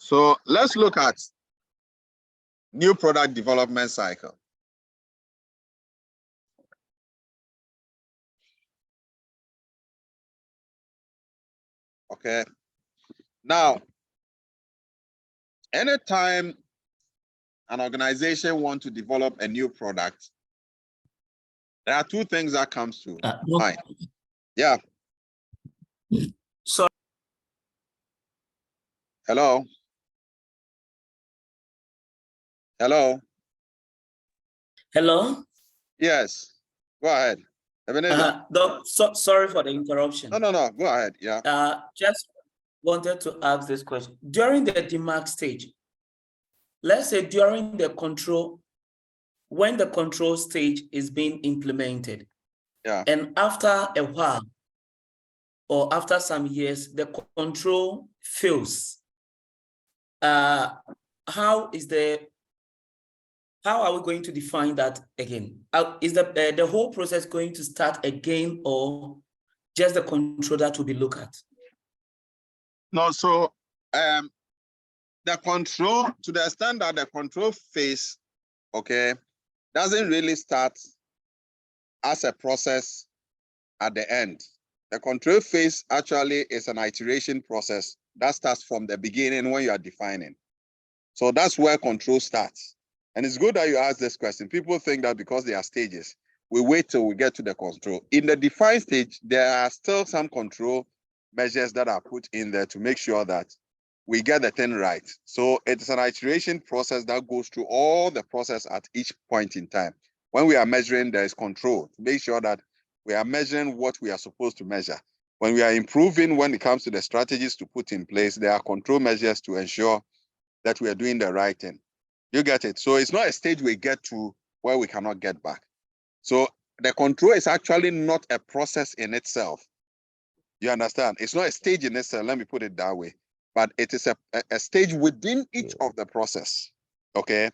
So let's look at new product development cycle. Okay. Now, anytime an organization wants to develop a new product, there are two things that comes to mind. Yeah. So, hello. Hello. Hello. Yes. Go ahead. Sorry for the interruption. No. Go ahead. Yeah. Just wanted to ask this question. During the demarc stage, let's say during the control, when the control stage is being implemented, yeah, and after a while or after some years, the control fails. How are we going to define that again? Is the whole process going to start again, or just the control that will be looked at? No, so the control, to the extent that the control phase, okay, doesn't really start as a process at the end. The control phase actually is an iteration process that starts from the beginning when you are defining. So that's where control starts. And it's good that you ask this question. People think that because there are stages, we wait till we get to the control. In the define stage, there are still some control measures that are put in there to make sure that we get the thing right. So it's an iteration process that goes through all the process at each point in time. When we are measuring, there is control to make sure that we are measuring what we are supposed to measure. When we are improving, when it comes to the strategies to put in place, there are control measures to ensure that we are doing the right thing. You get it? So it's not a stage we get to where we cannot get back. So the control is actually not a process in itself. You understand? It's not a stage in itself, let me put it that way. But it is a stage within each of the process, okay?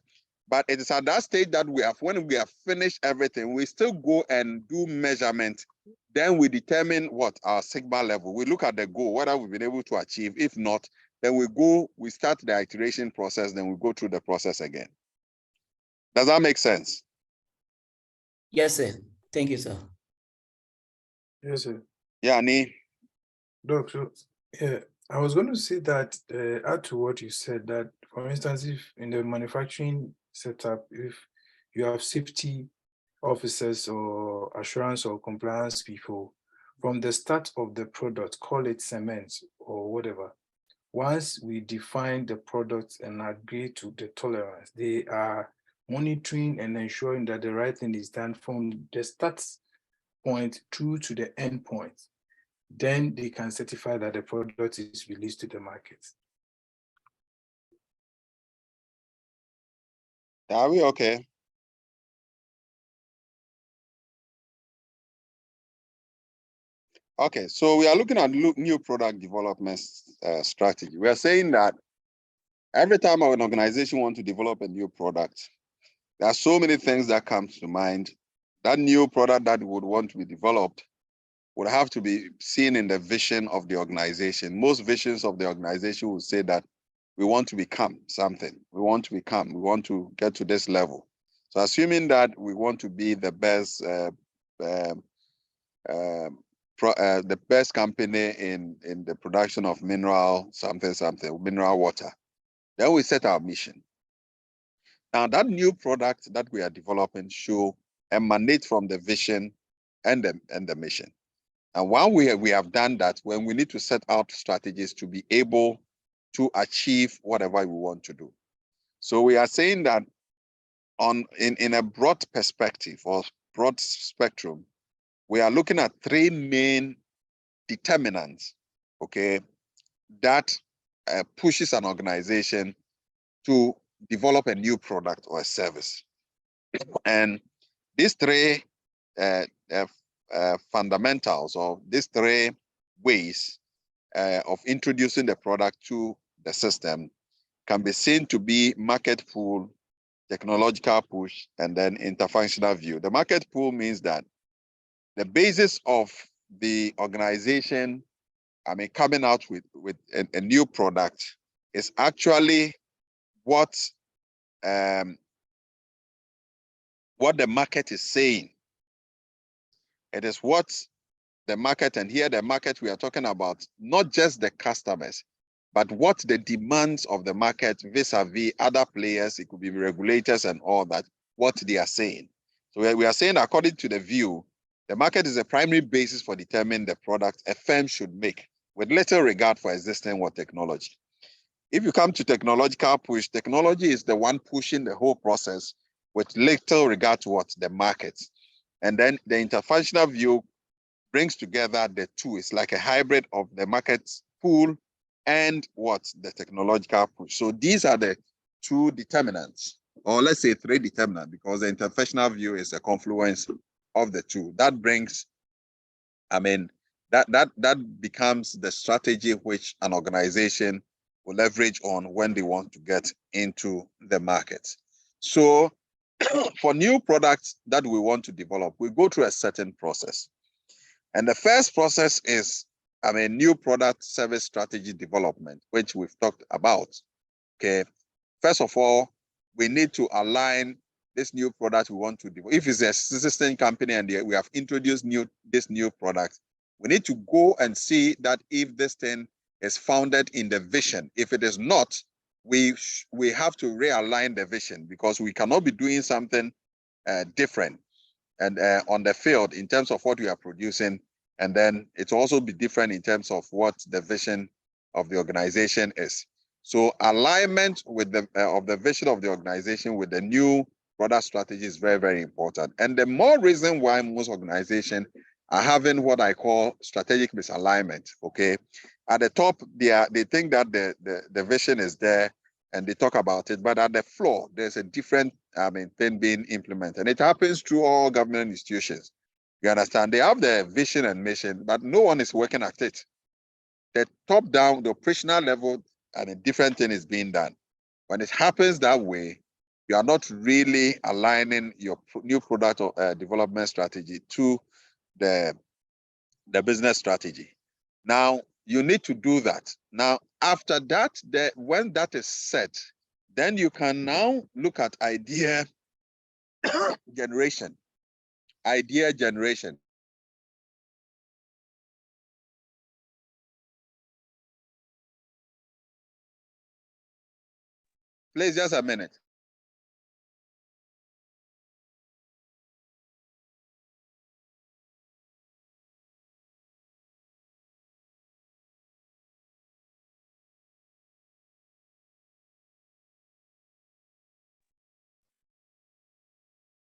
But it is at that stage that when we have finished everything, we still go and do measurement. Then we determine what our sigma level. We look at the goal, whether we've been able to achieve. If not, then we start the iteration process, then we go through the process again. Does that make sense? Yes, sir. Thank you, sir. Yes, sir. Yeah, Ni. Doctor, yeah, I was going to say that, add to what you said, that, for instance, if in the manufacturing setup, if you have safety officers or assurance or compliance people, from the start of the product, call it cement or whatever, once we define the product and agree to the tolerance, they are monitoring and ensuring that the right thing is done from the start point through to the end point. Then they can certify that the product is released to the market. Are we okay? Okay, so we are looking at new product development strategy. We are saying that every time an organization wants to develop a new product, there are so many things that come to mind. That new product that would want to be developed would have to be seen in the vision of the organization. Most visions of the organization would say that we want to become something. We want to get to this level. So assuming that we want to be the best, the best company in the production of mineral mineral water, then we set our mission. Now that new product that we are developing should emanate from the vision and the mission. And while we have done that, when we need to set out strategies to be able to achieve whatever we want to do. So we are saying that in a broad perspective or broad spectrum, we are looking at three main determinants, okay, that pushes an organization to develop a new product or a service. And these three fundamentals, or these three ways of introducing the product to the system, can be seen to be market pull, technological push, and then interfunctional view. The market pull means that the basis of the organization, coming out with a new product is actually what the market is saying. It is what the market, and here the market we are talking about, not just the customers, but what the demands of the market vis-a-vis other players, it could be regulators and all that, what they are saying. So we are saying, according to the view, the market is a primary basis for determining the product a firm should make, with little regard for existing technology. If you come to technological push, technology is the one pushing the whole process with little regard to what the market. And then the interfunctional view brings together the two. It's like a hybrid of the market pool and what the technological push. So these are the two determinants, or let's say three determinants, because the interfunctional view is a confluence of the two. That brings, that becomes the strategy which an organization will leverage on when they want to get into the market. So for new products that we want to develop, we go through a certain process. And the first process is, new product service strategy development, which we've talked about. Okay. First of all, we need to align this new product we want to develop. If it's a existing company and we have introduced this new product, we need to go and see that if this thing is founded in the vision. If it is not, we have to realign the vision, because we cannot be doing something different and on the field in terms of what we are producing, and then it also be different in terms of what the vision of the organization is. So alignment with of the vision of the organization with the new product strategy is very, very important. And the more reason why most organizations are having what I call strategic misalignment. Okay, at the top they think that the vision is there and they talk about it, but at the floor there's a different thing being implemented. And it happens through all government institutions. You understand? They have the vision and mission, but no one is working at it. The top down, the operational level, and a different thing is being done. When it happens that way, you are not really aligning your new product or development strategy to the business strategy. Now, you need to do that. Now, after that, when that is set, then you can now look at idea generation. Idea generation. Please, just a minute.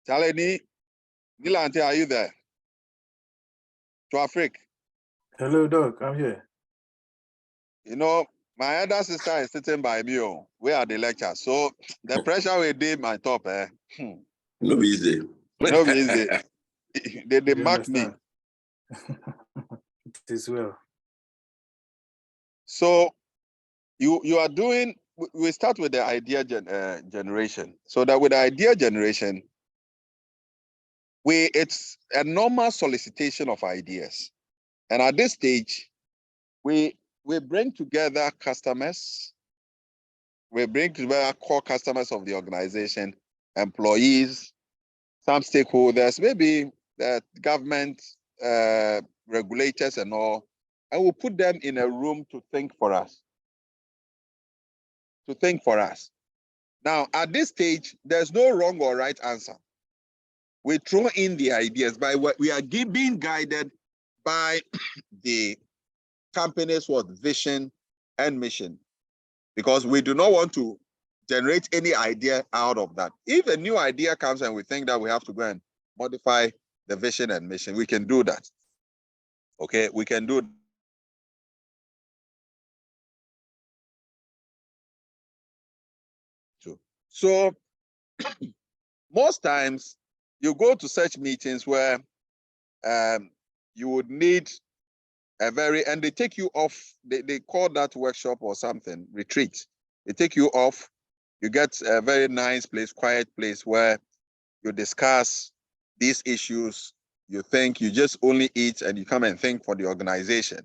Charlie, Nilante, are you there? To Africa. Hello, Doc. I'm here. You know, my elder sister is sitting by me. We are the lecture. So the pressure will be my top. No be easy. No be easy. They mark me. It is well. So you are doing, we start with the idea generation. So that with the idea generation, it's a normal solicitation of ideas. And at this stage, we bring together customers, we bring together core customers of the organization, employees, some stakeholders, maybe the government, regulators and all, and we'll put them in a room to think for us. Now, at this stage, there's no wrong or right answer. We throw in the ideas, by what we are being guided by the company's vision and mission, because we do not want to generate any idea out of that. If a new idea comes and we think that we have to go and modify the vision and mission, we can do that. Okay, we can do. So most times you go to such meetings where you would need and they take you off, they call that workshop or something, retreat. They take you off, you get a very nice place, quiet place where you discuss these issues. You think, you just only eat and you come and think for the organization.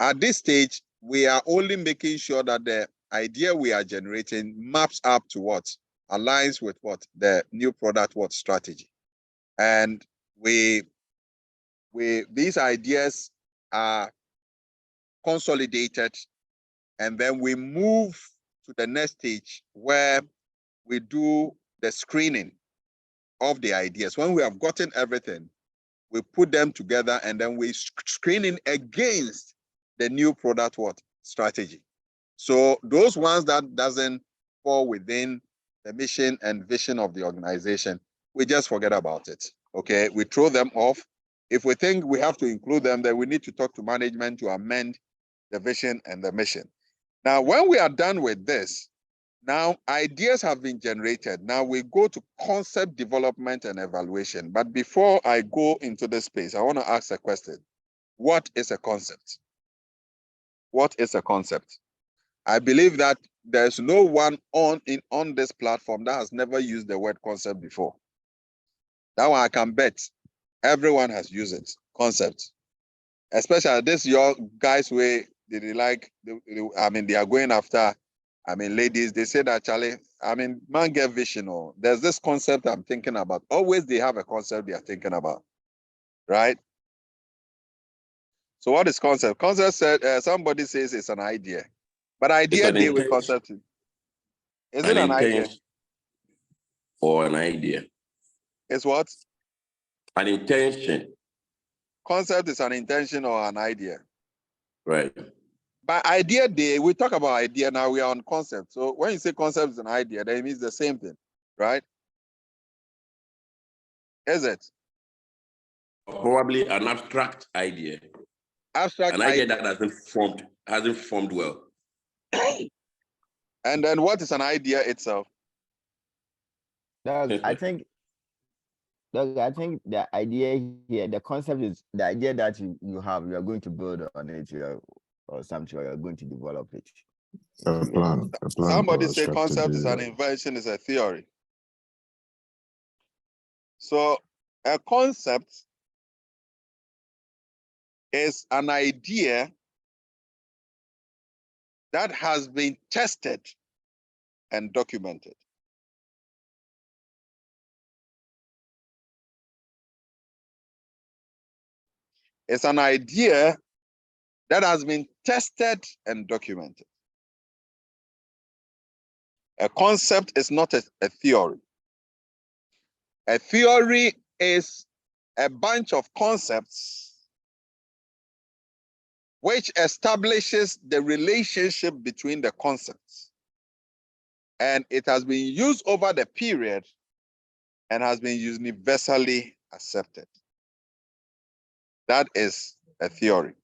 At this stage, we are only making sure that the idea we are generating maps up to what? Aligns with what? The new product what strategy. And these ideas are consolidated, and then we move to the next stage where we do the screening of the ideas. When we have gotten everything, we put them together and then we screening against the new product what strategy. So those ones that doesn't fall within the mission and vision of the organization, we just forget about it. Okay, we throw them off. If we think we have to include them, then we need to talk to management to amend the vision and the mission. Now, when we are done with this, now ideas have been generated. Now we go to concept development and evaluation. But before I go into this space, I want to ask a question. What is a concept? What is a concept? I believe that there's no one on this platform that has never used the word concept before. That one I can bet everyone has used it. Concept. Especially this your guys way they like, I mean, they are going after, I mean, ladies, they say that, Charlie, I mean, man get vision, or there's this concept I'm thinking about. Always they have a concept they are thinking about, right? So what is concept? Concept said, somebody says it's an idea, but idea deal with concept. Is it an idea? Or an idea? It's what? An intention. Concept is an intention or an idea. Right. By idea day, we talk about idea, now we are on concept. So when you say concept is an idea, that means the same thing, right? Is it? Probably an abstract idea. Abstract an idea that hasn't formed well. And then what is an idea itself? Doug, I think the idea here, the concept is the idea that you have, you are going to build on it, or something, or you're going to develop it. A plan. Somebody say concept is an invention, is a theory. So a concept is an idea that has been tested and documented. It's an idea that has been tested and documented. A concept is not a theory. A theory is a bunch of concepts which establishes the relationship between the concepts. And it has been used over the period and has been universally accepted. That is a theory.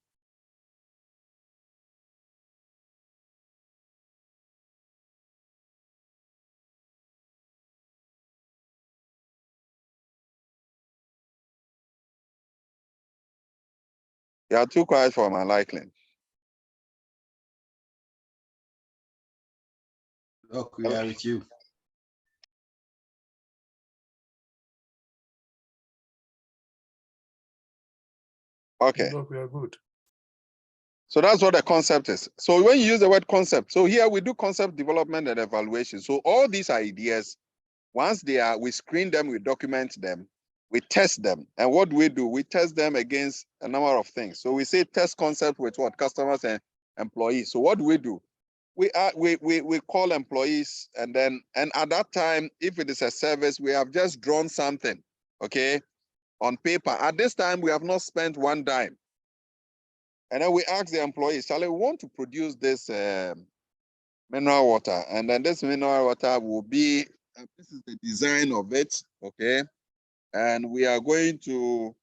You are too quiet for my liking. Look, we are with you. Okay. Look, we are good. So that's what the concept is. So when you use the word concept, so here we do concept development and evaluation. So all these ideas, once they are, we screen them, we document them, we test them. And what do? We test them against a number of things. So we say test concept with what? Customers and employees. So what do? We call employees, and at that time, if it is a service, we have just drawn something, okay, on paper. At this time, we have not spent one dime. And then we ask the employees, Charlie, we want to produce this mineral water. And then this mineral water will be, this is the design of it, okay? And we are going to,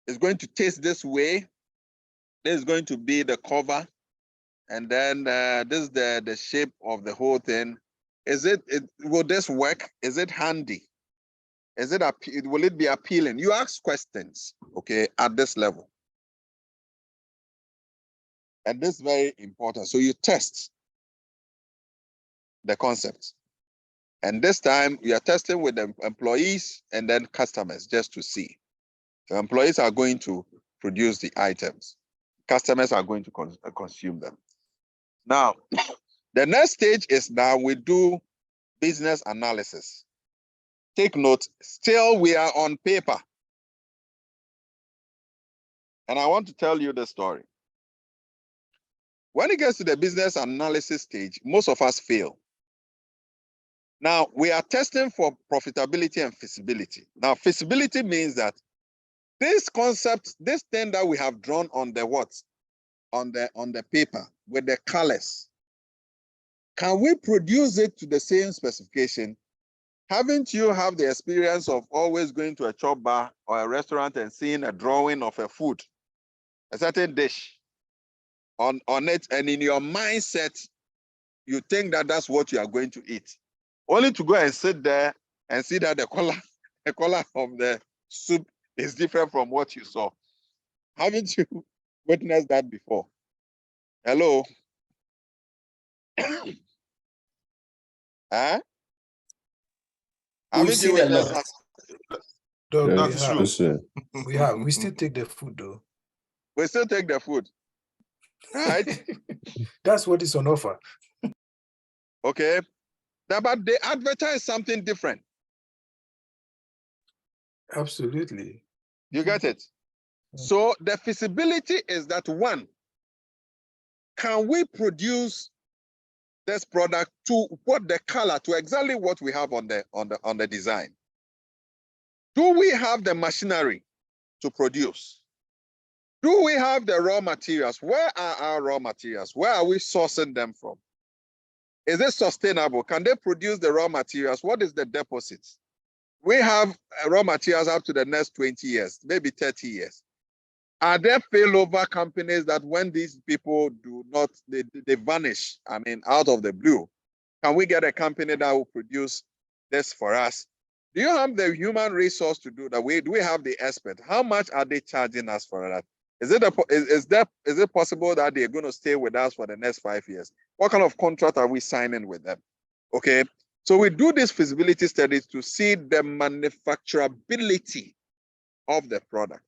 it's going to taste this way. This is going to be the cover. And then this is the shape of the whole thing. Will this work? Is it handy? Will it be appealing? You ask questions, okay, at this level. And this is very important. So you test the concept. And this time you are testing with the employees and then customers just to see. The employees are going to produce the items. Customers are going to consume them. Now, The next stage is now we do business analysis. Take note, still we are on paper. And I want to tell you the story. When it gets to the business analysis stage, most of us fail. Now, we are testing for profitability and feasibility. Now, feasibility means that this concept, this thing that we have drawn on the what? On the paper with the colors, can we produce it to the same specification? Haven't you have the experience of always going to a chop bar or a restaurant and seeing a drawing of a food, a certain dish on it, and in your mindset, you think that that's what you are going to eat, only to go and sit there and see that the color of the soup is different from what you saw. Haven't you witnessed that before? Hello? Huh? We've Haven't you seen a witnessed lot. that? Dog, Yeah, we That's have. true. yes, sir. We still take the food though. We still take the food, right? That's what is on offer. Okay. But they advertise something different. Absolutely. You get it? So the feasibility is that one, can we produce this product to what the color, to exactly what we have on the design? Do we have the machinery to produce? Do we have the raw materials? Where are our raw materials? Where are we sourcing them from? Is it sustainable? Can they produce the raw materials? What is the deposit? We have raw materials up to the next 20 years, maybe 30 years. Are there failover companies that when these people do not, they vanish, I mean, out of the blue? Can we get a company that will produce this for us? Do you have the human resource to do that? Do we have the expert? How much are they charging us for that? Is it possible that they're going to stay with us for the next 5 years? What kind of contract are we signing with them? Okay, so we do this feasibility studies to see the manufacturability of the product,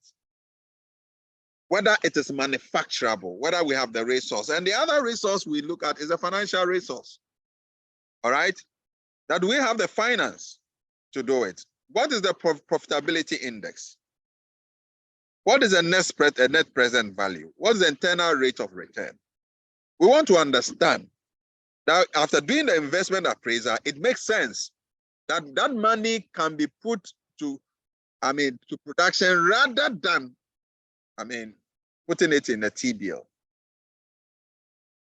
whether it is manufacturable, whether we have the resource. And the other resource we look at is a financial resource. All right, that we have the finance to do it. What is the profitability index? What is a net present value? What is the internal rate of return? We want to understand that after doing the investment appraisal, it makes sense that that money can be put to, to production rather than, putting it in a TBL.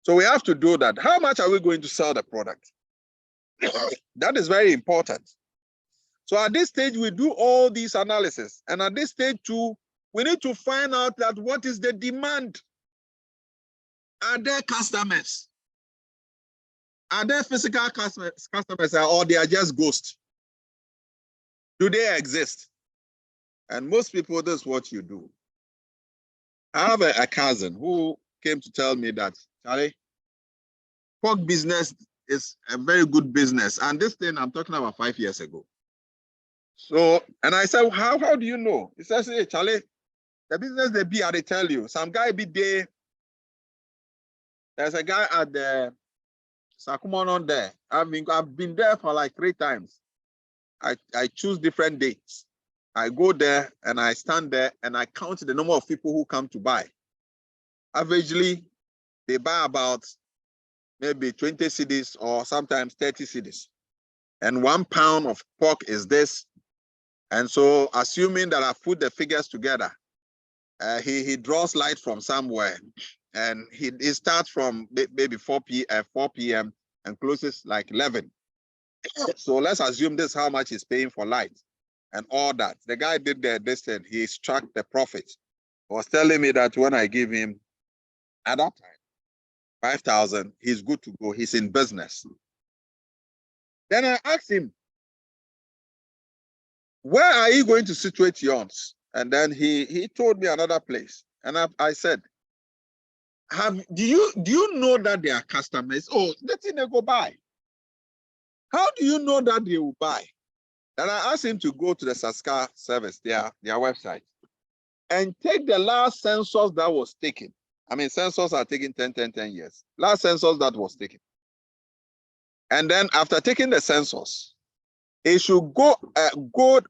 So we have to do that. How much are we going to sell the product? That is very important. So at this stage, we do all these analysis. And at this stage too, we need to find out that what is the demand? Are there customers? Are there physical customers or they are just ghosts? Do they exist? And most people, this is what you do. I have a cousin who came to tell me that, Charlie, pork business is a very good business. And this thing I'm talking about 5 years ago. So, and I said, how do you know? He says, hey, Charlie, the business they be, they tell you. Some guy be there. There's a guy at the Sakumonon there. I've been there for like 3 times. I choose different dates. I go there and I stand there and I count the number of people who come to buy. Averagely, they buy about maybe 20 cedis or sometimes 30 cedis. And 1 pound of pork is this. And so assuming that I put the figures together, he draws light from somewhere. And he starts from maybe 4 p.m. and closes like 11. So let's assume this is how much he's paying for light and all that. The guy did this thing. He struck the profit. He was telling me that when I give him at that time 5,000, he's good to go. He's in business. Then I asked him, where are you going to situate yours? And then he told me another place. And I said, do you know that they are customers? Oh, let them go buy. How do you know that they will buy? And I asked him to go to the Saska service, their website, and take the last census that was taken. I mean, census are taking 10 years. Last census that was taken. And then after taking the census, it should drill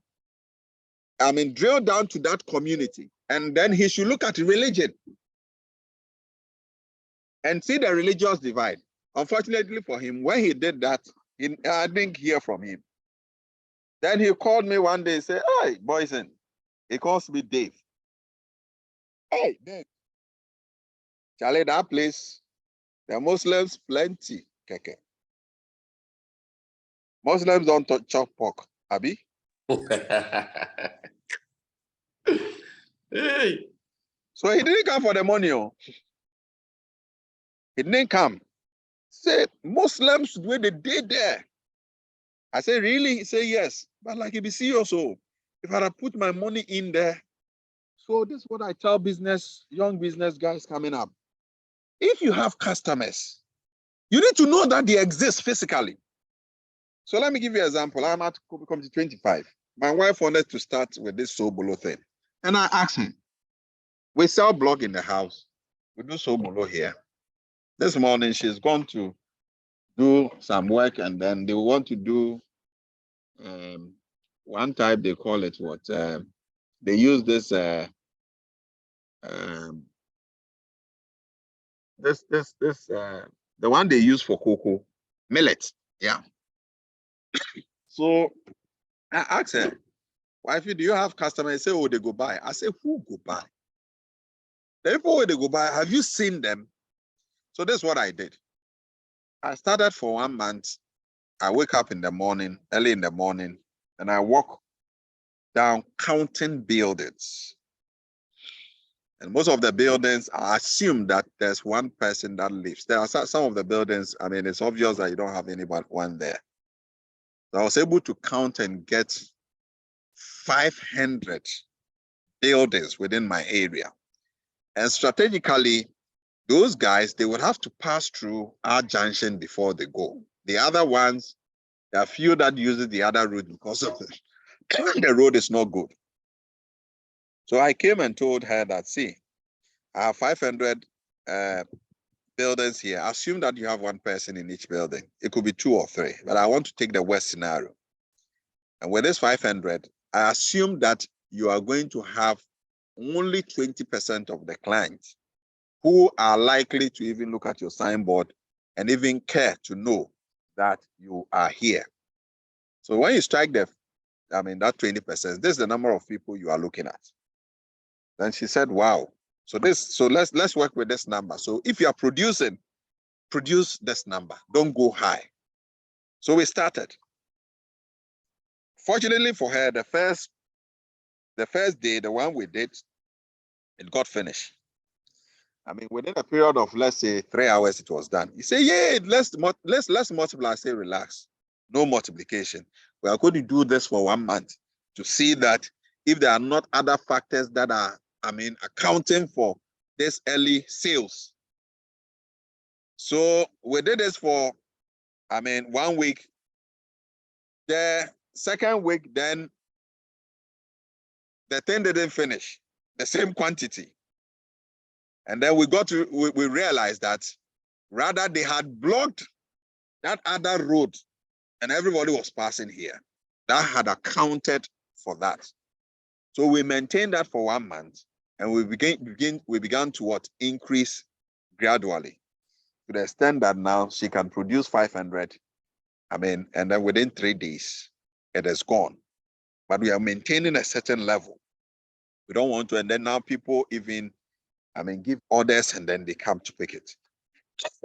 down to that community. And then he should look at religion and see the religious divide. Unfortunately for him, when he did that, I didn't hear from him. Then he called me one day and said, "Hey, Boison." He calls me Dave. "Hey, Dave. Charlie, that place, the Muslims plenty, keke. Muslims don't chop pork, Abi." Hey. So he didn't come for the money. Oh. He didn't come. Say, Muslims, where they did there. I said, "Really?" He said, "Yes." But like, if you see also, if I had put my money in there, so this is what I tell young business guys coming up. If you have customers, you need to know that they exist physically. So let me give you an example. I'm at Committee 25. My wife wanted to start with this Sobolo thing. And I asked him, we sell blog in the house. We do Sobolo here. This morning, she's gone to do some work, and then they want to do one type, they call it what? They use this the one they use for cocoa, millet. Yeah. So I asked her, "Wifey, do you have customers?" Say, "Oh, they go buy." I say, "Who go buy?" The people where they go buy, have you seen them? So this is what I did. I started for 1 month. I wake up in the morning, early in the morning, and I walk down counting buildings. And most of the buildings, I assume that there's one person that lives. There are some of the buildings, I mean, it's obvious that you don't have anyone there. So I was able to count and get 500 buildings within my area. And strategically, those guys, they would have to pass through our junction before they go. The other ones, there are few that uses the other route because of the road is not good. So I came and told her that, see, I have 500 buildings here. Assume that you have one person in each building. It could be 2 or 3, but I want to take the worst scenario. And with this 500, I assume that you are going to have only 20% of the clients who are likely to even look at your signboard and even care to know that you are here. So when you strike that 20%, this is the number of people you are looking at. Then she said, "Wow." So let's work with this number. So if you are producing, produce this number. Don't go high. So we started. Fortunately for her, the first day, the one we did, it got finished. I mean, within a period of, let's say, 3 hours, it was done. You say, "Yeah, let's multiply." I say, "Relax, no multiplication. We are going to do this for 1 month to see that if there are not other factors that are, accounting for this early sales." So we did this for, 1 week. The second week, then the thing didn't finish, the same quantity. And then we realized that rather they had blocked that other road and everybody was passing here. That had accounted for that. So we maintained that for 1 month, and we began to increase gradually to the extent that now she can produce 500. And then within 3 days, it is gone. But we are maintaining a certain level. We don't want to, and then now people even, give orders and then they come to pick it.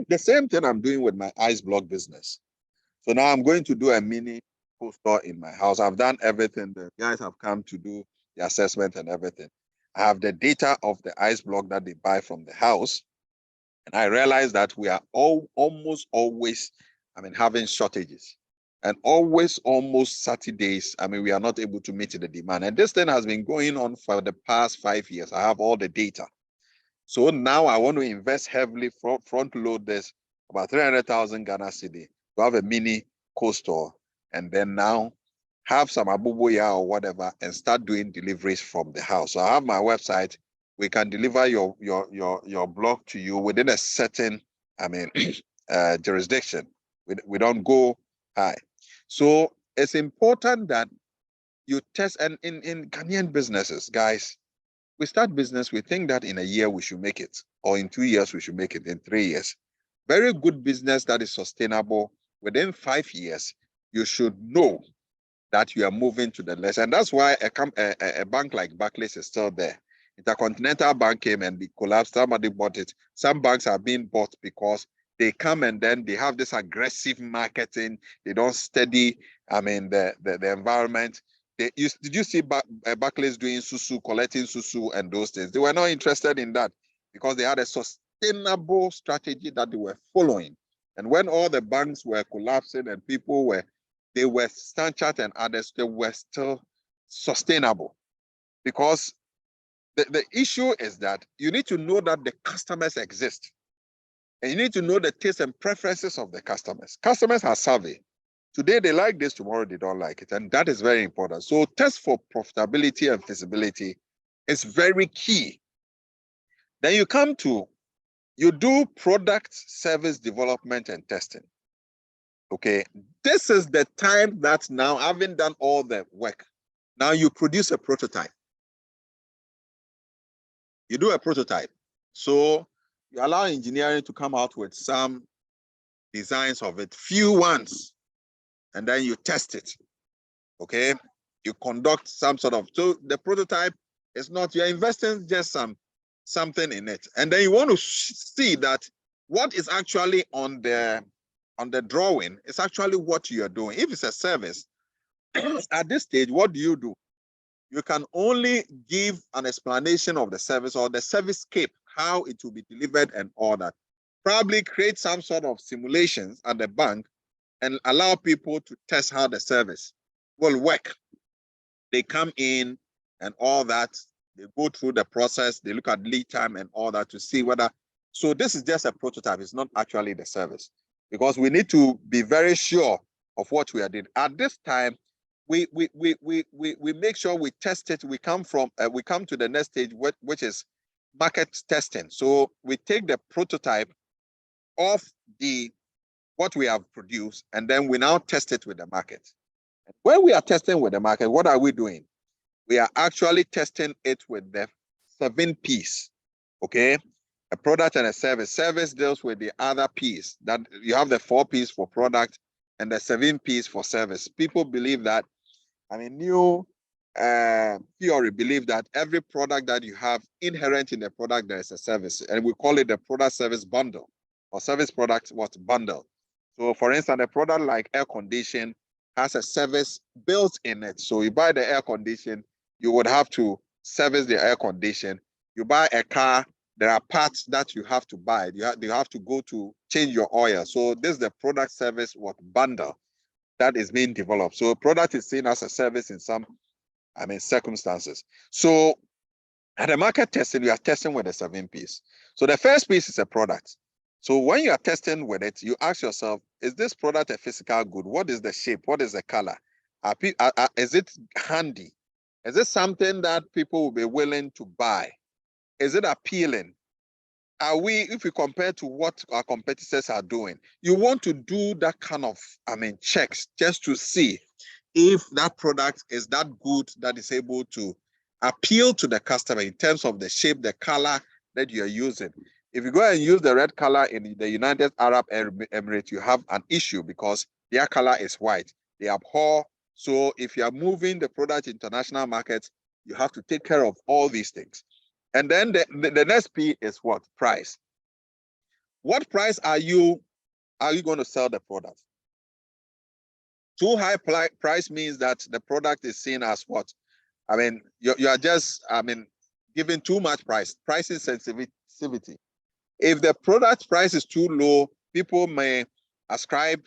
The same thing I'm doing with my ice block business. So now I'm going to do a mini cold store in my house. I've done everything. The guys have come to do the assessment and everything. I have the data of the ice block that they buy from the house. And I realize that we are almost always, having shortages. And almost Saturdays, we are not able to meet the demand. And this thing has been going on for the past 5 years. I have all the data. So now I want to invest heavily, front load this, about 300,000 Ghana cedi to have a mini cold store. And then now have some abubuya or whatever and start doing deliveries from the house. So I have my website. We can deliver your block to you within a certain, jurisdiction. We don't go high. So it's important that you test. And in Ghanaian businesses, guys, we start business, we think that in a year we should make it, or in 2 years we should make it, in 3 years. Very good business that is sustainable, within 5 years, you should know that you are moving to the less. And that's why a bank like Barclays is still there. Intercontinental Bank came and collapsed, somebody bought it. Some banks are being bought because they come and then they have this aggressive marketing. They don't study, the environment. Did you see Barclays doing susu, collecting susu and those things? They were not interested in that because they had a sustainable strategy that they were following. And when all the banks were collapsing and they were Standard Chartered and others, they were still sustainable. Because the issue is that you need to know that the customers exist. And you need to know the tastes and preferences of the customers. Customers are savvy. Today they like this, tomorrow they don't like it. And that is very important. So test for profitability and feasibility is very key. Then you do product service development and testing. Okay, this is the time that now, having done all the work, now you produce a prototype. You do a prototype. So you allow engineering to come out with some designs of it, few ones, and then you test it. Okay, you conduct some sort of, so the prototype is not, you're investing just something in it. And then you want to see that what is actually on the drawing is actually what you are doing. If it's a service, at this stage, what do? You can only give an explanation of the service or the service scape, how it will be delivered and all that. Probably create some sort of simulations at the bank and allow people to test how the service will work. They come in and all that. They go through the process. They look at lead time and all that to see whether. So this is just a prototype. It's not actually the service, because we need to be very sure of what we are doing. At this time, we make sure we test it. We come to the next stage, which is market testing. So we take the prototype of what we have produced, and then we now test it with the market. When we are testing with the market, what are we doing? We are actually testing it with the 7 P's. Okay, a product and a service. Service deals with the other P's. That you have the 4 P's for product and the 7 P's for service. People believe that, new theory believe that every product that you have inherent in the product, there is a service, and we call it the product service bundle, or service product bundle. So for instance, a product like air condition has a service built in it. So you buy the air condition, you would have to service the air condition. You buy a car, there are parts that you have to buy. You have to go to change your oil. So this is the product service bundle that is being developed. So a product is seen as a service in some circumstances. So at the market testing, we are testing with the 7 P's. So the first piece is a product. So when you are testing with it, you ask yourself, is this product a physical good? What is the shape? What is the color? Is it handy? Is it something that people will be willing to buy? Is it appealing? If we compare to what our competitors are doing, you want to do that kind of, checks just to see if that product is that good that is able to appeal to the customer in terms of the shape, the color that you are using. If you go and use the red color in the United Arab Emirates, you have an issue because their color is white. They abhor. So if you are moving the product to international markets, you have to take care of all these things. And then the next P is what? Price. What price are you going to sell the product? Too high price means that the product is seen as what? You are just, giving too much price. Pricing sensitivity. If the product price is too low, people may ascribe,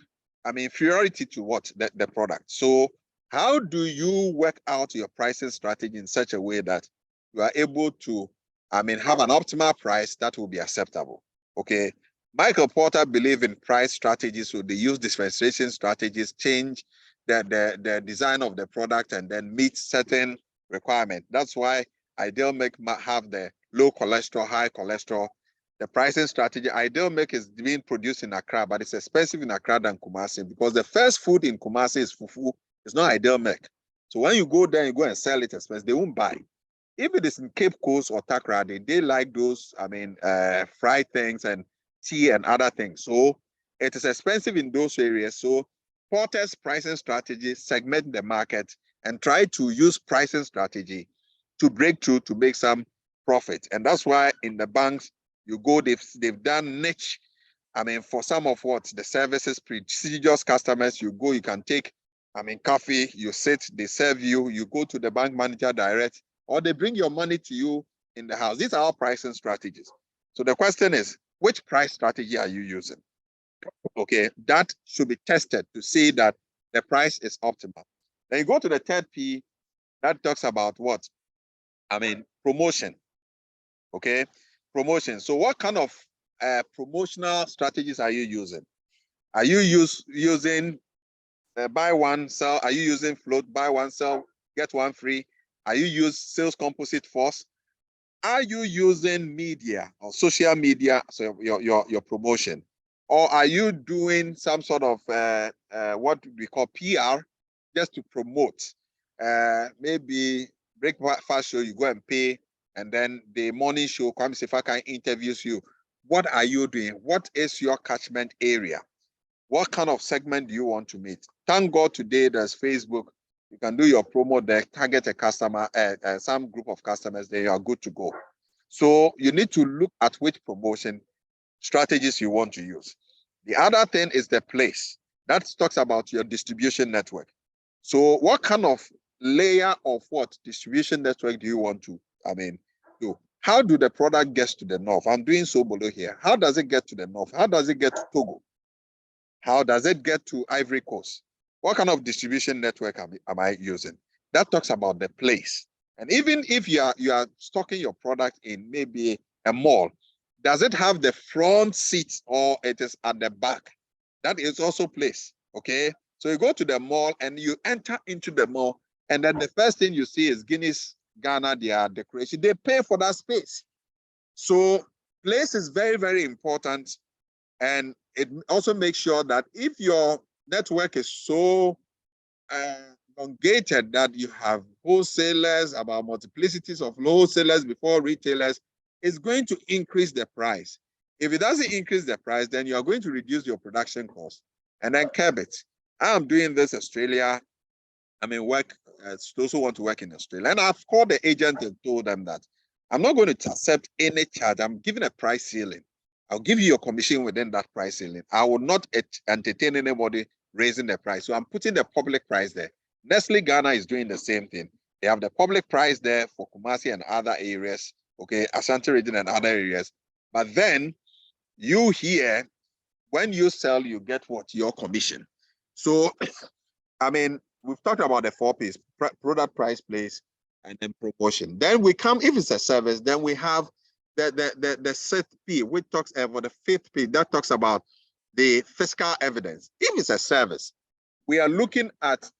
inferiority to what? The product. So how do you work out your pricing strategy in such a way that you are able to, have an optimal price that will be acceptable? Okay. Michael Porter believed in price strategies, so they use differentiation strategies, change the design of the product, and then meet certain requirements. That's why Ideal have the low cholesterol, high cholesterol, the pricing strategy. Ideal milk is being produced in Accra, but it's expensive in Accra than Kumasi because the first food in Kumasi is fufu. It's not Ideal milk. So when you go there, you go and sell it expensive, they won't buy. If it is in Cape Coast or Takrady, they like those, fried things and tea and other things. So it is expensive in those areas. So Porter's pricing strategy, segment the market and try to use pricing strategy to break through to make some profit. And that's why in the banks, you go, they've done niche. For some of what the services, prestigious customers, you go, you can take, coffee, you sit, they serve you, you go to the bank manager direct, or they bring your money to you in the house. These are all pricing strategies. So the question is, which price strategy are you using? Okay, that should be tested to see that the price is optimal. Then you go to the third P, that talks about what? Promotion. Okay, promotion. So what kind of promotional strategies are you using? Are you using buy one, sell? Are you using float, buy one, sell, get one free? Are you using sales composite force? Are you using media or social media, so your promotion? Or are you doing some sort of what we call PR just to promote? Maybe breakfast show, you go and pay, and then the morning show, Kwame Sefaka interviews you. What are you doing? What is your catchment area? What kind of segment do you want to meet? Thank God today there's Facebook. You can do your promo there, target a customer, some group of customers, then you are good to go. So you need to look at which promotion strategies you want to use. The other thing is the place. That talks about your distribution network. So what kind of layer of what distribution network do you want to, do? How do the product get to the north? I'm doing so below here. How does it get to the north? How does it get to Togo? How does it get to Ivory Coast? What kind of distribution network am I using? That talks about the place. And even if you are stocking your product in maybe a mall, does it have the front seat or it is at the back? That is also place, okay? So you go to the mall and you enter into the mall, and then the first thing you see is Guinness, Ghana, their decoration. They pay for that space. So place is very, very important. And it also makes sure that if your network is so elongated that you have wholesalers, about multiplicities of wholesalers before retailers, it's going to increase the price. If it doesn't increase the price, then you are going to reduce your production cost and then curb it. I'm doing this Australia. Work those who want to work in Australia. And I've called the agent and told them that I'm not going to accept any charge. I'm giving a price ceiling. I'll give you your commission within that price ceiling. I will not entertain anybody raising the price. So I'm putting the public price there. Nestle Ghana is doing the same thing. They have the public price there for Kumasi and other areas, okay, Ashanti region and other areas. But then you here, when you sell, you get what? Your commission. So, we've talked about the 4 P's, product, price, place, and then promotion. Then we come, if it's a service, then we have the 6th P, which talks about the 5th P, that talks about the physical evidence. If it's a service, we are looking at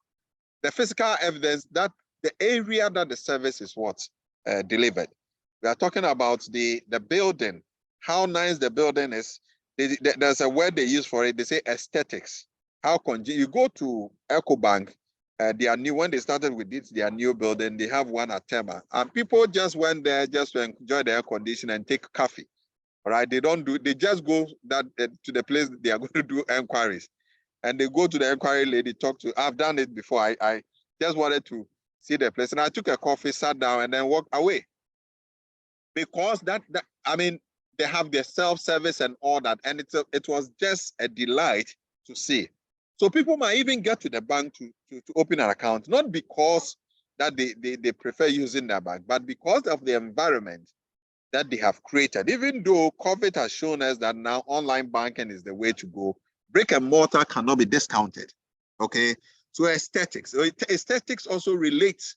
the physical evidence that the area that the service is delivered. We are talking about the building, how nice the building is. There's a word they use for it. They say aesthetics. You go to EcoBank, they are new. When they started with this, their new building, they have one at Tema, and people just went there just to enjoy the air conditioning and take coffee. All right, they just go to the place they are going to do inquiries, and they go to the inquiry lady, talk to. I've done it before. I just wanted to see the place, and I took a coffee, sat down, and then walked away. Because they have their self-service and all that, and it was just a delight to see. So people might even get to the bank to open an account, not because that they prefer using their bank, but because of the environment that they have created. Even though COVID has shown us that now online banking is the way to go, brick and mortar cannot be discounted. Okay, so aesthetics. So aesthetics also relates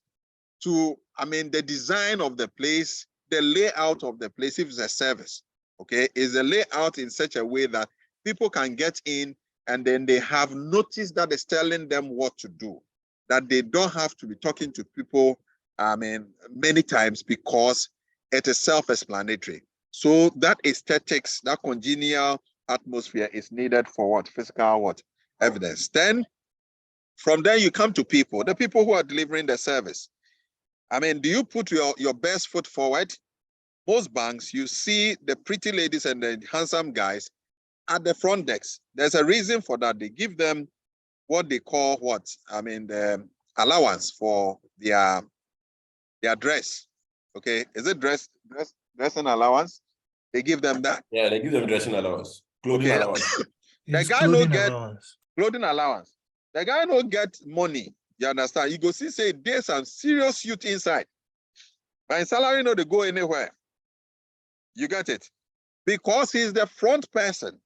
to the design of the place, the layout of the place. If it's a service, okay, is the layout in such a way that people can get in and then they have notice that is telling them what to do, that they don't have to be talking to people many times because it is self-explanatory. So that aesthetics, that congenial atmosphere is needed for what? Physical what? Evidence. Then from there you come to people, the people who are delivering the service. I mean, do you put your best foot forward? Most banks, you see the pretty ladies and the handsome guys at the front desk. There's a reason for that. They give them what they call what? I mean, the allowance for their dress. Okay, is it dressing allowance? They give them that. Yeah, they give them dressing allowance, clothing Okay. allowance. The It's guy no clothing get allowance. clothing allowance. The guy no get money. You understand? You go see, say there's some serious youth inside. My salary no they go anywhere. You get it? Because he's the front person.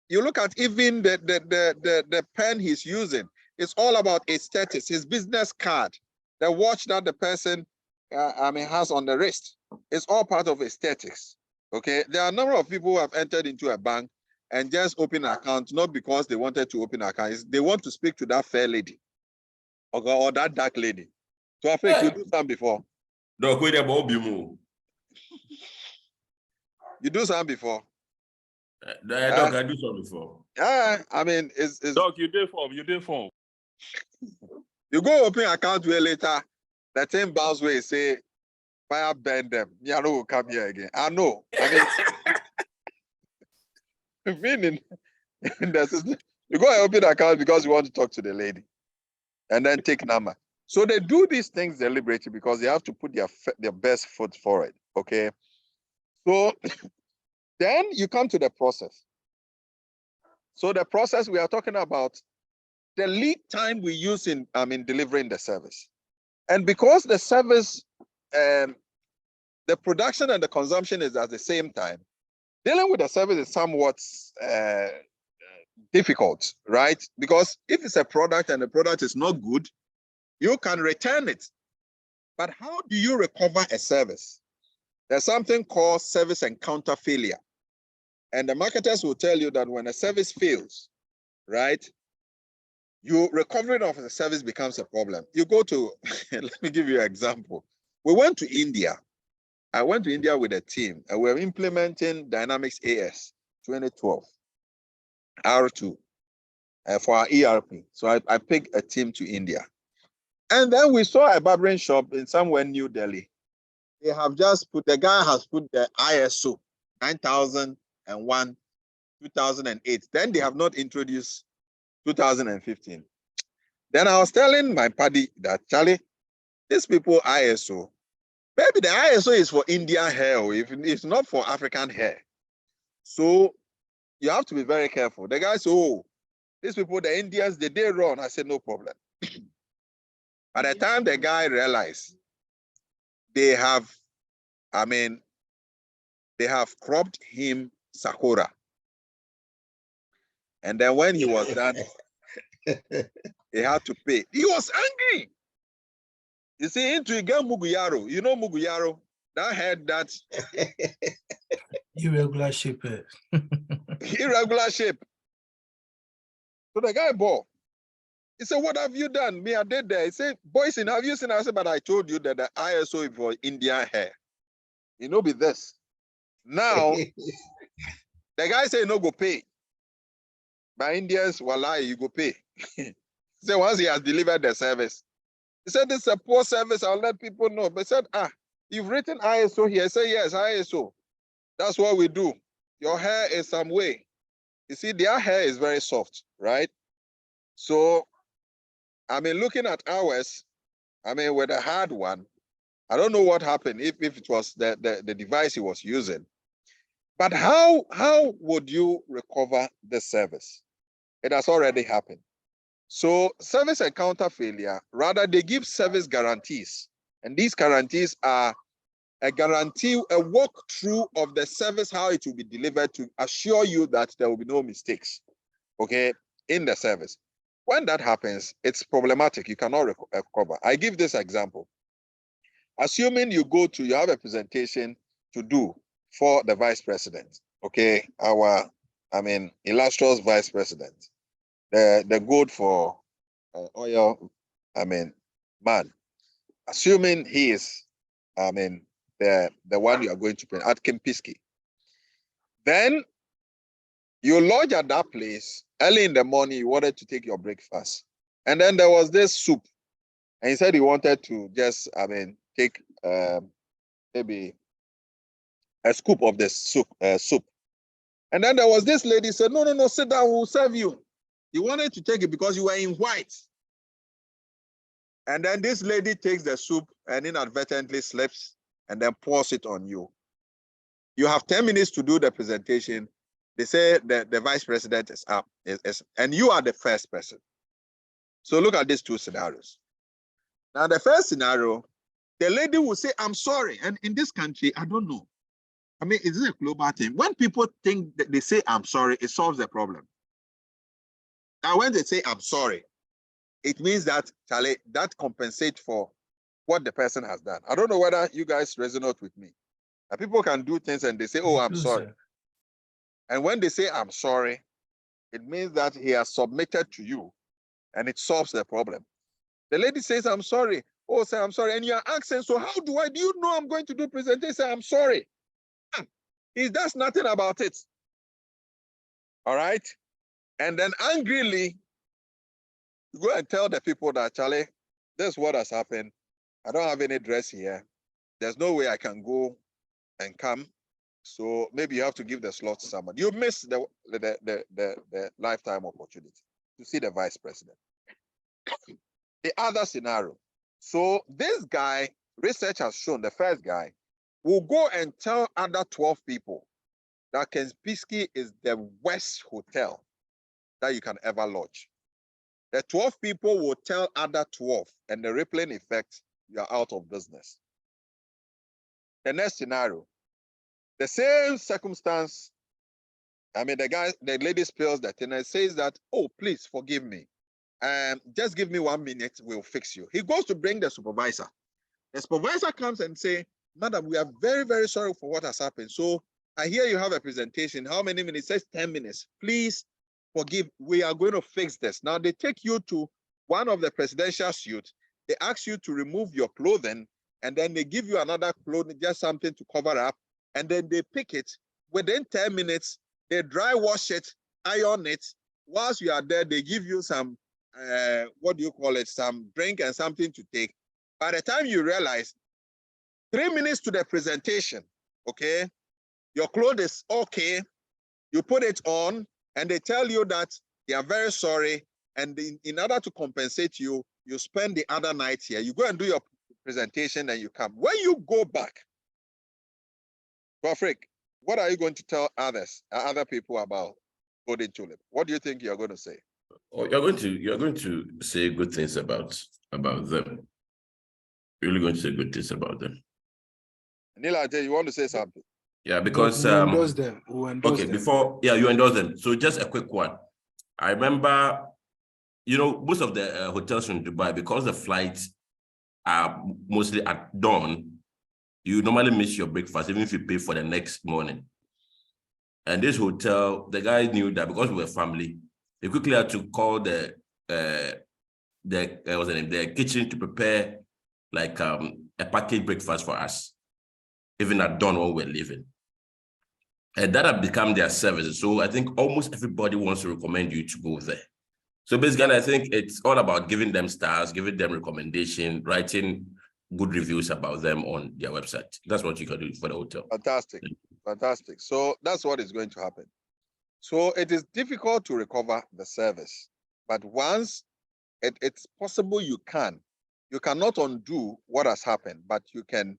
You look at even the pen he's using. It's all about aesthetics. His business card, the watch that the person has on the wrist. It's all part of aesthetics. Okay, there are a number of people who have entered into a bank and just open an account, not because they wanted to open an account. They want to speak to that fair lady or that dark lady. So I think you do some before. Doc, wait about Bimu. You do some before. Doc, I do so before. Yeah, I mean, it's Doc, you did form. you go open account way later, the thing bounce way say, fire burn them. Me, I know will come here again. I know. I mean, meaning you go and open account because you want to talk to the lady and then take number. So they do these things deliberately because they have to put their best foot forward. Okay. So then you come to the process. So the process we are talking about, the lead time we use in delivering the service. And because the service, the production and the consumption is at the same time, dealing with the service is somewhat difficult, right? Because if it's a product and the product is not good, you can return it. But how do you recover a service? There's something called service encounter failure. And the marketers will tell you that when a service fails, right, your recovery of the service becomes a problem. You go to, let me give you an example. We went to India. I went to India with a team and we're implementing Dynamics AS 2012, R2 for our ERP. So I picked a team to India. And then we saw a barbering shop in somewhere New Delhi. They have just put, the guy has put the ISO 9001, 2008. Then they have not introduced 2015. Then I was telling my buddy that, Charlie, these people ISO, maybe the ISO is for Indian hair, if it's not for African hair. So you have to be very careful. The guy said, oh, these people, the Indians, they run. I said, no problem. By the time the guy realized they have, they have cropped him Sakura. And then when he was done, he had to pay. He was angry. You see, into again Muguyaro. You know Muguyaro? That had that Irregular shape. irregular shape. So the guy bought. He said, what have you done? Me, I did there. He said, Boyson, have you seen? I said, but I told you that the ISO is for Indian hair. You know, be this. Now, the guy said, no, go pay. By Indians, wallahi, you go pay. So once he has delivered the service, he said, this is a poor service. I'll let people know. But he said, you've written ISO here. I said, yes, ISO. That's what we do. Your hair is some way. You see, their hair is very soft, right? So, looking at ours, with a hard one, I don't know what happened, if it was the device he was using. But how would you recover the service? It has already happened. So service encounter failure, rather they give service guarantees. And these guarantees are a guarantee, a walkthrough of the service, how it will be delivered to assure you that there will be no mistakes, okay, in the service. When that happens, it's problematic. You cannot recover. I give this example. Assuming you have a presentation to do for the vice president, okay, our, illustrious vice president, the good for oil, man, assuming he is, the one you are going to present at Kempinski, Then you lodge at that place early in the morning. You wanted to take your breakfast, and then there was this soup, and he said he wanted to just, take maybe a scoop of the soup. And then there was this lady said, no, no, no, sit down, we'll serve you. He wanted to take it because you were in white. And then this lady takes the soup and inadvertently slips and then pours it on you. You have 10 minutes to do the presentation. They say that the vice president is up, and you are the first person. So look at these two scenarios. Now, the first scenario, the lady will say, I'm sorry. And in this country, I don't know. I mean, is it a global thing? When people think that they say, I'm sorry, it solves the problem. Now, when they say, I'm sorry, it means that, Charlie, that compensates for what the person has done. I don't know whether you guys resonate with me. People can do things and they say, oh, I'm sorry. And when they say, I'm sorry, it means that he has submitted to you and it solves the problem. The lady says, I'm sorry. Oh, say, I'm sorry. And you're asking, so how do you know I'm going to do presentation? Say, I'm sorry. He does nothing about it. All right. And then angrily, go and tell the people that, Charlie, this is what has happened. I don't have any dress here. There's no way I can go and come. So maybe you have to give the slot to someone. You miss the lifetime opportunity to see the vice president. The other scenario. So this guy, research has shown, the first guy, will go and tell other 12 people that Kempinski is the worst hotel that you can ever lodge. The 12 people will tell other 12, and the rippling effect, you are out of business. The next scenario, the same circumstance. I mean, the lady spills that thing and says that, oh, please forgive me. Just give me 1 minute, we'll fix you. He goes to bring the supervisor. The supervisor comes and say, madam, we are very, very sorry for what has happened. So I hear you have a presentation. How many minutes? It says 10 minutes. Please forgive. We are going to fix this. Now they take you to one of the presidential suites. They ask you to remove your clothing, and then they give you another clothing, just something to cover up. And then they pick it. Within 10 minutes, they dry wash it, iron it. Whilst you are there, they give you some, what do you call it? Some drink and something to take. By the time you realize, 3 minutes to the presentation, okay, your clothes is okay, you put it on, and they tell you that they are very sorry, and in order to compensate you, you spend the other night here. You go and do your presentation, and you come. When you go back, Patrick, what are you going to tell other people about Golden Tulip? What do you think you're going to say? Oh, you're going to say good things about them. You're really going to say good things about them. Nila, you want to say something? Yeah, because we endorse them. We endorse okay, them. you endorse them. So just a quick one. I remember, most of the hotels in Dubai, because the flights are mostly at dawn, you normally miss your breakfast, even if you pay for the next morning. And this hotel, the guy knew that because we were family, he quickly had to call the kitchen to prepare like a packaged breakfast for us, even at dawn when we're leaving. And that had become their service. So I think almost everybody wants to recommend you to go there. So basically, I think it's all about giving them stars, giving them recommendation, writing good reviews about them on their website. That's what you can do for the hotel. Fantastic, fantastic. So that's what is going to happen. So it is difficult to recover the service, but once it's possible, you cannot undo what has happened, but you can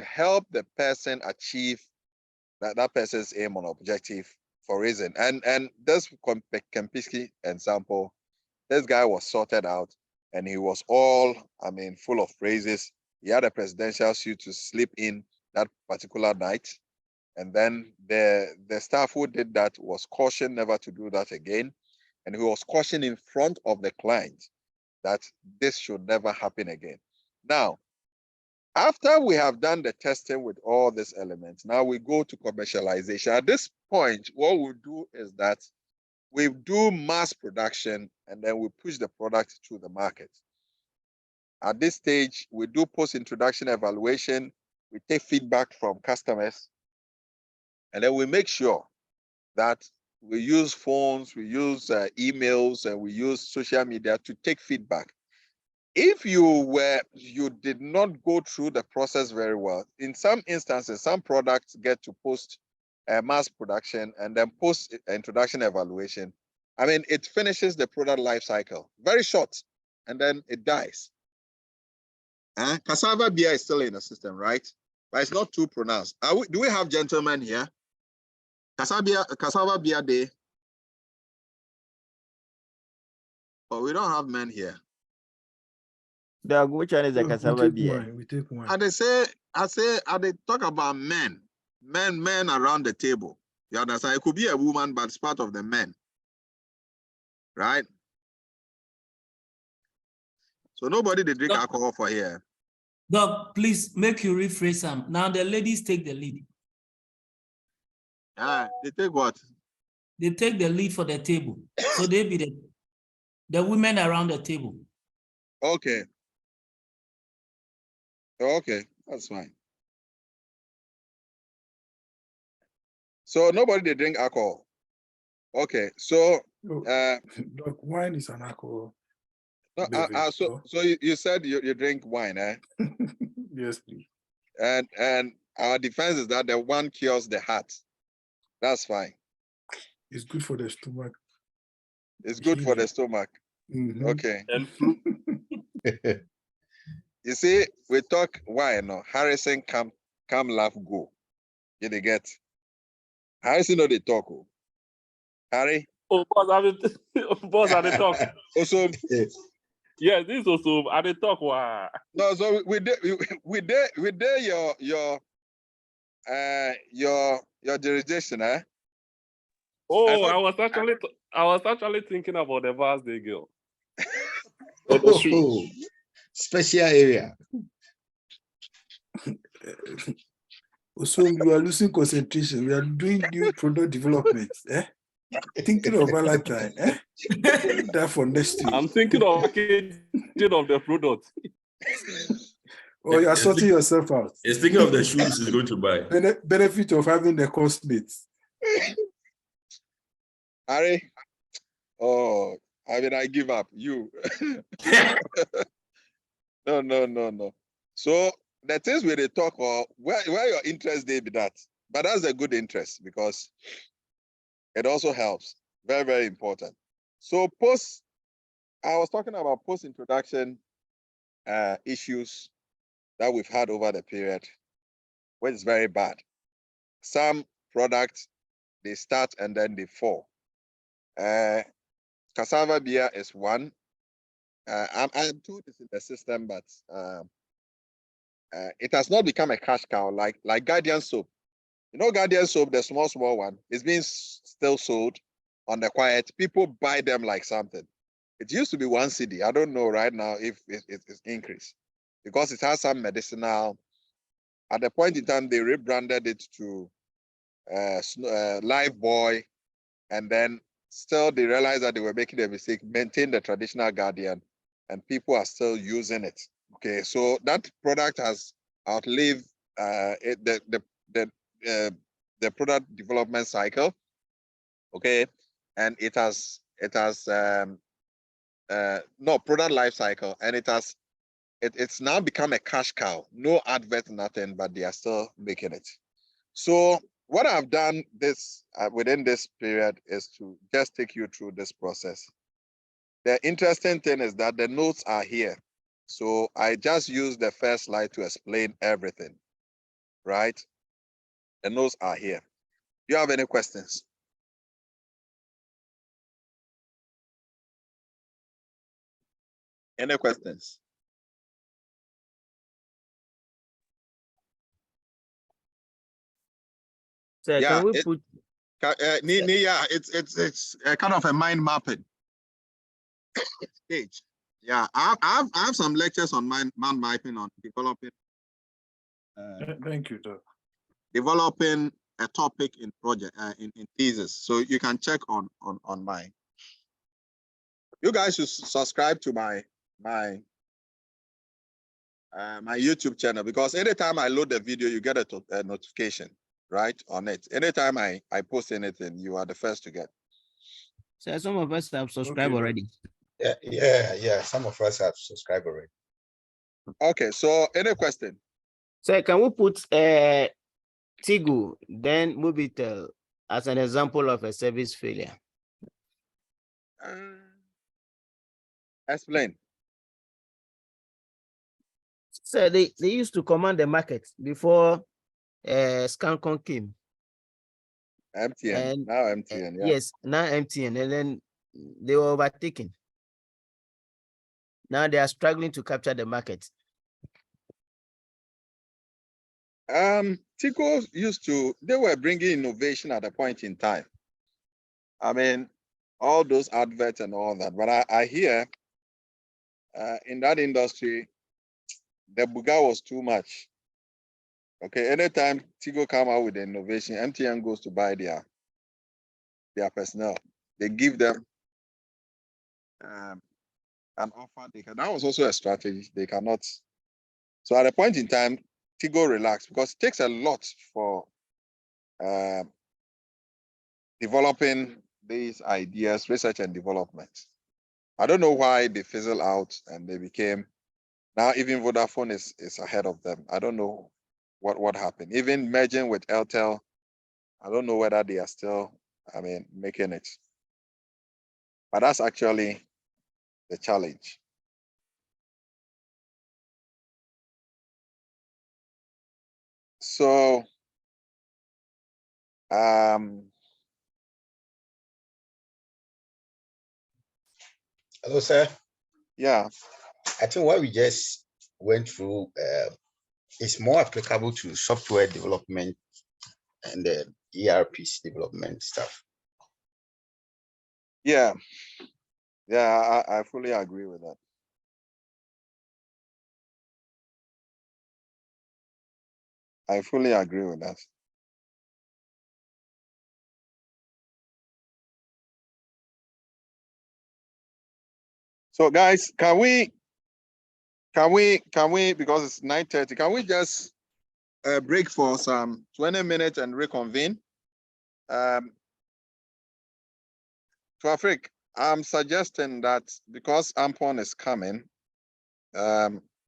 help the person achieve that person's aim or objective for reason. And this Kempinski example, this guy was sorted out and he was all, full of praises. He had a presidential suite to sleep in that particular night. And then the staff who did that was cautioned never to do that again. And he was cautioned in front of the client that this should never happen again. Now, after we have done the testing with all these elements, now we go to commercialization. At this point, what we do is that we do mass production and then we push the product to the market. At this stage, we do post-introduction evaluation. We take feedback from customers. And then we make sure that we use phones, we use emails, and we use social media to take feedback. If you did not go through the process very well, in some instances, some products get to post mass production and then post introduction evaluation. I mean, it finishes the product life cycle, very short, and then it dies. Cassava beer is still in the system, right? But it's not too pronounced. Do we have gentlemen here? Cassava beer day. Oh, we don't have men here. Doug, which one is the cassava beer? We take one. And they talk about men around the table. You understand? It could be a woman, but it's part of the men. Right? So nobody they drink alcohol for here. Doc, please make you rephrase them. Now the ladies take the lead. They take what? They take the lead for the table. So they be the women around the table. Okay. Okay, that's fine. So nobody they drink alcohol. Okay, so Look, wine is an alcohol. no, so you said you drink wine, eh? Yes, please. And our defense is that the one cures the heart. That's fine. It's good for the stomach. It's good for the stomach. Mm-hmm. Okay. And fruit. You see, we talk wine, no? Harrison come laugh, go. You they get. Harrison know they talk. Oh. Harry? Oh, boss, boss, I dey talk. Also, Yes, this is also I dey talk. Wow. no, so we did your jurisdiction, eh? Oh, I was actually thinking about the birthday girl. On the street. Oh, special area. So you are losing concentration. We are doing new product development. Thinking of Valentine. That for next week. I'm thinking of packaging of the product. Oh, you are sorting yourself out. He's thinking of the shoes he's going to buy. Benefit of having the costmates. Harry? Oh, I mean, I give up. You. No. So the things where they talk, or where your interest they be that. But that's a good interest because it also helps. Very, very important. So I was talking about post-introduction issues that we've had over the period, which is very bad. Some products, they start and then they fall. Cassava beer is one. I'm told it's in the system, but it has not become a cash cow like Guardian soap. You know, Guardian soap, the small one, is being still sold on the quiet. People buy them like something. It used to be 1 cedi. I don't know right now if it's increased because it has some medicinal. At the point in time, they rebranded it to Live Boy, and then still they realized that they were making a mistake, maintain the traditional Guardian, and people are still using it. Okay, so that product has outlived the product development cycle. Okay, and it has no product life cycle, and it's now become a cash cow. No advert, nothing, but they are still making it. So what I've done within this period is to just take you through this process. The interesting thing is that the notes are here. So I just use the first slide to explain everything, right? The notes are here. Do you have any questions? Any questions? So Yeah, can we put yeah, it's a kind of a mind mapping stage. Yeah, I have some lectures on mind mapping on developing. Thank you, Doc. Developing a topic in project in thesis, so you can check on mine. You guys should subscribe to my YouTube channel because anytime I load the video, you get a notification, right, on it. Anytime I post anything, you are the first to get. So some of us have subscribed Okay. already. Yeah. Some of us have subscribed already. Okay, so any question? So can we put Tigo, then Mobitel as an example of a service failure? Explain. So they used to command the market before Scancon came. MTN, And now MTN, yeah. yes, now MTN, and then they were overtaken. Now they are struggling to capture the market. Tico they were bringing innovation at a point in time. I mean, all those adverts and all that, but I hear in that industry, the buga was too much. Okay, anytime Tigo come out with innovation, MTN goes to buy their personnel. They give them an offer. That was also a strategy. They cannot. So at a point in time, Tigo relaxed because it takes a lot for developing these ideas, research and development. I don't know why they fizzle out and they became, now even Vodafone is ahead of them. I don't know what happened. Even merging with Airtel, I don't know whether they are still, making it. But that's actually the challenge. So, Hello, sir. yeah. I think what we just went through is more applicable to software development and the ERP's development stuff. Yeah. Yeah, I fully agree with that. I fully agree with that. So guys, can we, because it's 9:30, can we just break for some 20 minutes and reconvene? To Afrik, I'm suggesting that because Ampon is coming,